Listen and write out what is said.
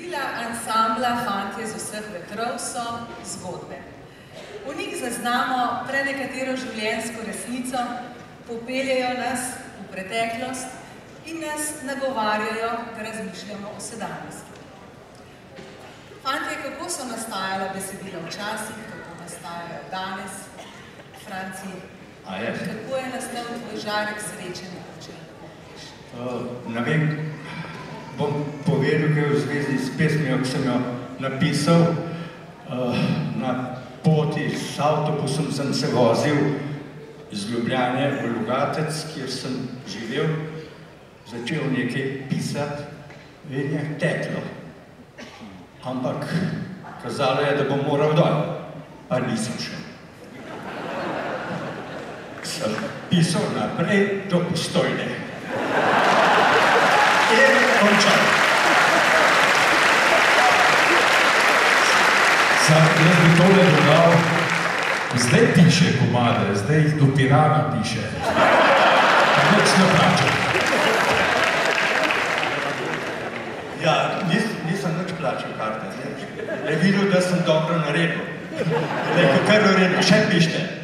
Besedila ansambla Fantje z vseh vetrov so zgodbe. V njih zaznamo prenekatero življenjsko resnico, popeljejo nas v preteklost in nas nagovarjajo, da razmišljamo o sedanjosti. Fantje, kako so nastajala besedila včasih, kako nastajajo danes? Franci, kako je nastal tvoj žarek srečanja, če lahko poveš? Ne vem, bom povedal, kaj v zvezi s pesmijo, ki sem jo napisal. Na poti s avtobusom sem se vozil iz Ljubljane v Logatec, kjer sem živel, začel nekaj pisati in je teklo. Ampak kazalo je, da bom moral dol, pa nisem šel. Sem pisal naprej do Postojne. In končal. Jaz bi tole dodal, zdaj piše komade, zdaj do Pirana piše. Nič ne plačam. Ja, nisem nič plačal karte. Je videl, da sem dobro naredil. Rekel, kar v redu, še pište.